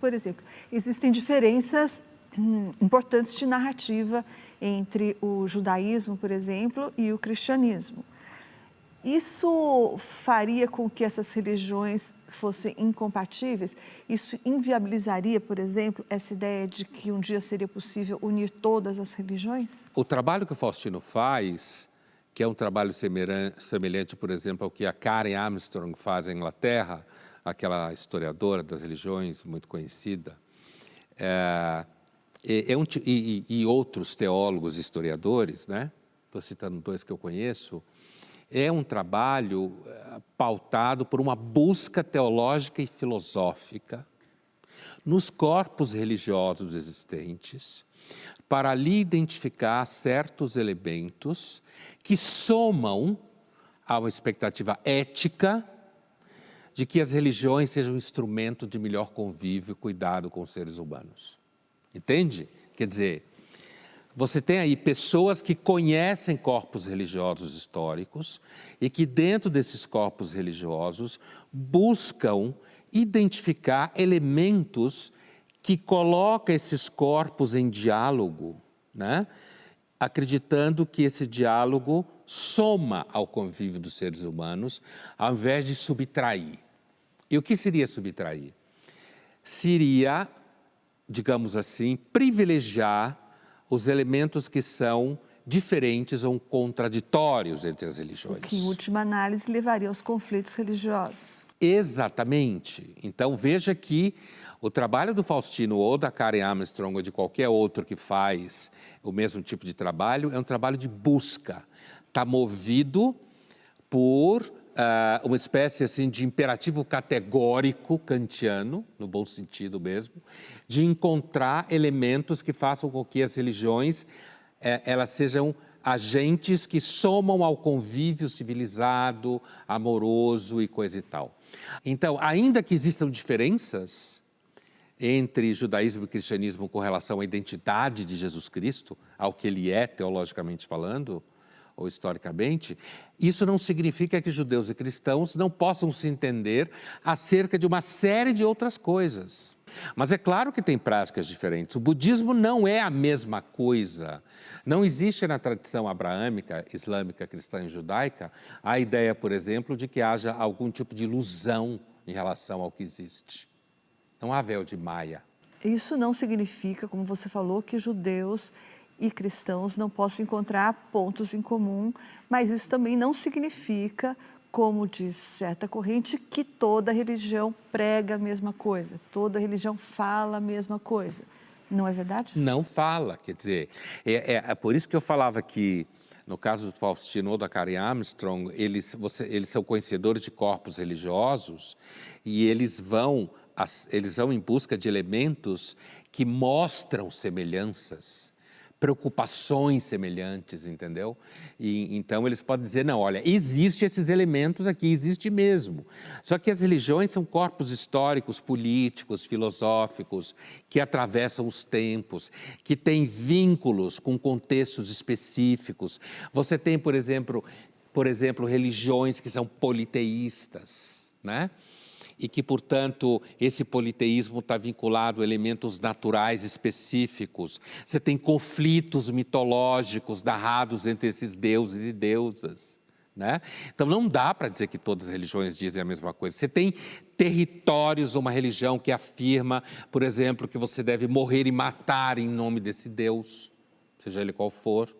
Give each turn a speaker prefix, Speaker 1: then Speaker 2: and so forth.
Speaker 1: Por exemplo, existem diferenças importantes de narrativa entre o judaísmo, por exemplo, e o cristianismo. Isso faria com que essas religiões fossem incompatíveis? Isso inviabilizaria, por exemplo, essa ideia de que um dia seria possível unir todas as religiões?
Speaker 2: O trabalho que o Faustino faz, que é um trabalho semelhante, por exemplo, ao que a Karen Armstrong faz na Inglaterra, aquela historiadora das religiões muito conhecida, e outros teólogos e historiadores, né? Estou citando dois que eu conheço. É um trabalho pautado por uma busca teológica e filosófica nos corpos religiosos existentes, para ali identificar certos elementos que somam a uma expectativa ética de que as religiões sejam um instrumento de melhor convívio e cuidado com os seres humanos. Entende? Quer dizer, você tem aí pessoas que conhecem corpos religiosos históricos e que dentro desses corpos religiosos buscam identificar elementos que colocam esses corpos em diálogo, né? Acreditando que esse diálogo soma ao convívio dos seres humanos, ao invés de subtrair. E o que seria subtrair? Seria, digamos assim, privilegiar os elementos que são diferentes ou contraditórios entre as religiões.
Speaker 1: O que, em última análise, levaria aos conflitos religiosos.
Speaker 2: Exatamente. Então, veja que o trabalho do Faustino ou da Karen Armstrong ou de qualquer outro que faz o mesmo tipo de trabalho é um trabalho de busca. Está movido por uma espécie assim, de imperativo categórico kantiano, no bom sentido mesmo, de encontrar elementos que façam com que as religiões elas sejam agentes que somam ao convívio civilizado, amoroso e coisa e tal. Então, ainda que existam diferenças entre judaísmo e cristianismo com relação à identidade de Jesus Cristo, ao que ele é teologicamente falando, ou historicamente, isso não significa que judeus e cristãos não possam se entender acerca de uma série de outras coisas. Mas é claro que tem práticas diferentes. O budismo não é a mesma coisa. Não existe na tradição abraâmica, islâmica, cristã e judaica a ideia, por exemplo, de que haja algum tipo de ilusão em relação ao que existe. Não há véu de Maia.
Speaker 1: Isso não significa, como você falou, que judeus e cristãos não possam encontrar pontos em comum, mas isso também não significa, como diz certa corrente, que toda religião prega a mesma coisa, toda religião fala a mesma coisa. Não é verdade isso?
Speaker 2: Não fala, quer dizer, é por isso que eu falava que, no caso do Faustino ou da Karen Armstrong, eles são conhecedores de corpos religiosos e eles vão em busca de elementos que mostram semelhanças, preocupações semelhantes, entendeu? E então eles podem dizer, não, olha, existem esses elementos aqui, existe mesmo. Só que as religiões são corpos históricos, políticos, filosóficos, que atravessam os tempos, que têm vínculos com contextos específicos. Você tem, por exemplo, religiões que são politeístas, né? E que, portanto, esse politeísmo está vinculado a elementos naturais específicos. Você tem conflitos mitológicos narrados entre esses deuses e deusas, né? Então, não dá para dizer que todas as religiões dizem a mesma coisa. Você tem territórios, uma religião que afirma, por exemplo, que você deve morrer e matar em nome desse Deus, seja ele qual for.